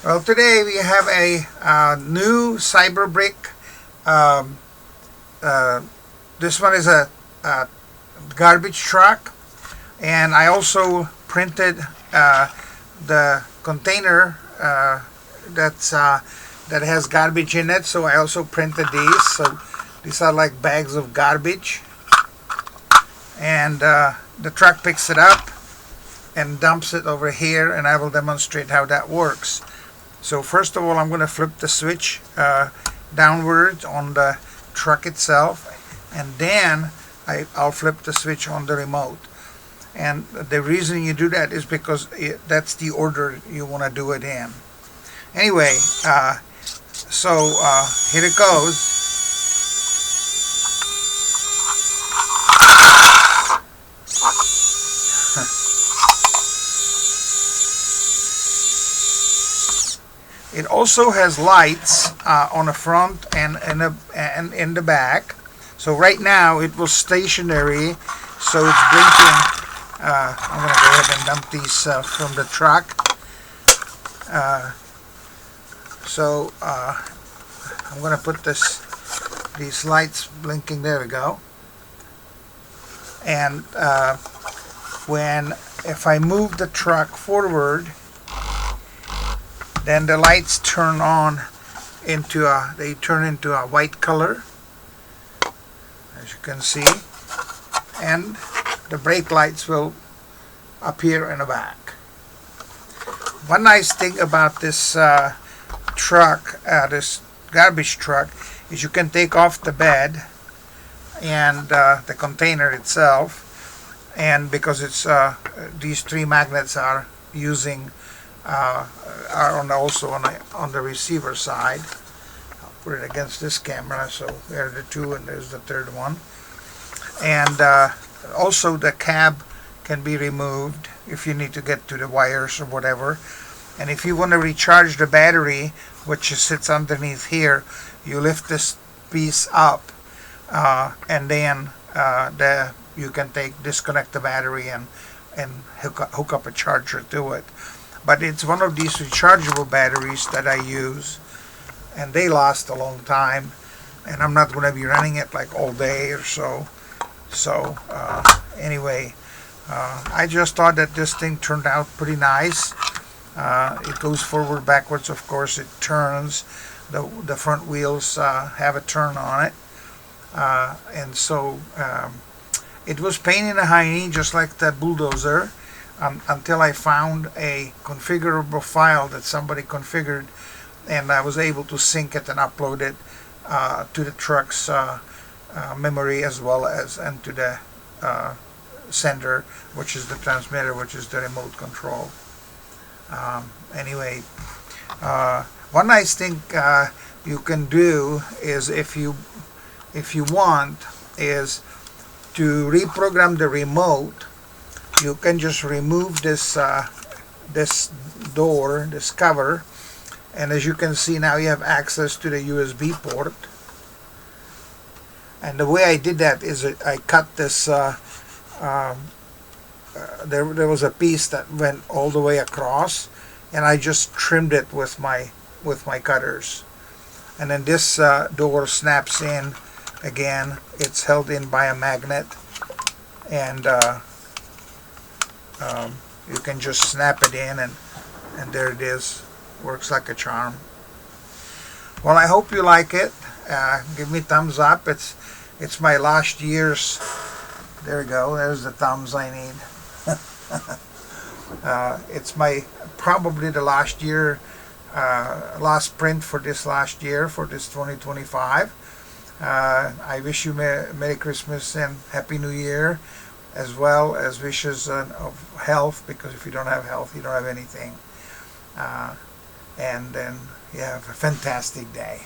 Well, today we have a new Cyberbrick. Um, uh, this one is a garbage truck, and I also printed the container that has garbage in it. So I also printed these. So these are like bags of garbage, and the truck picks it up and dumps it over here, and I will demonstrate how that works. So first of all, I'm going to flip the switch downwards on the truck itself, and then I'll flip the switch on the remote. And the reason you do that is because that's the order you want to do it in. Anyway, here it goes. It also has lights on the front and in the back. So right now it was stationary, so it's blinking. I'm going to go ahead and dump these from the truck. I'm going to put these lights blinking. There we go. And if I move the truck forward, then the lights turn on into a white color, as you can see, and the brake lights will appear in the back. One nice thing about this truck, this garbage truck, is you can take off the bed and the container itself, and because it's these three magnets are also on the receiver side. I'll put it against this camera, so there are the two, and there's the third one. And also the cab can be removed if you need to get to the wires or whatever. And if you want to recharge the battery, which sits underneath here, you lift this piece up, and then you can disconnect the battery and hook up a charger to it. But it's one of these rechargeable batteries that I use, and they last a long time, and I'm not going to be running it like all day or so. Anyway, I just thought that this thing turned out pretty nice. It goes forward, backwards, of course. It turns. The front wheels have a turn on it, and so it was pain in the hiney, just like the bulldozer. Until I found a configurable file that somebody configured, and I was able to sync it and upload it to the truck's memory, as well as into the sender, which is the transmitter, which is the remote control. Anyway, one nice thing you can do is, if you want, is to reprogram the remote. You can just remove this door, this cover, and as you can see now, you have access to the USB port. And the way I did that is I cut this. There was a piece that went all the way across, and I just trimmed it with my cutters. And then this door snaps in again. It's held in by a magnet, and you can just snap it in, and there it is. Works like a charm. Well, I hope you like it. Give me thumbs up. It's my last year's. There we go. There's the thumbs I need. It's probably the last year, last print for this last year, for this 2025. I wish you Merry Christmas and Happy New Year, as well as wishes of health, because if you don't have health, you don't have anything. And then you have a fantastic day.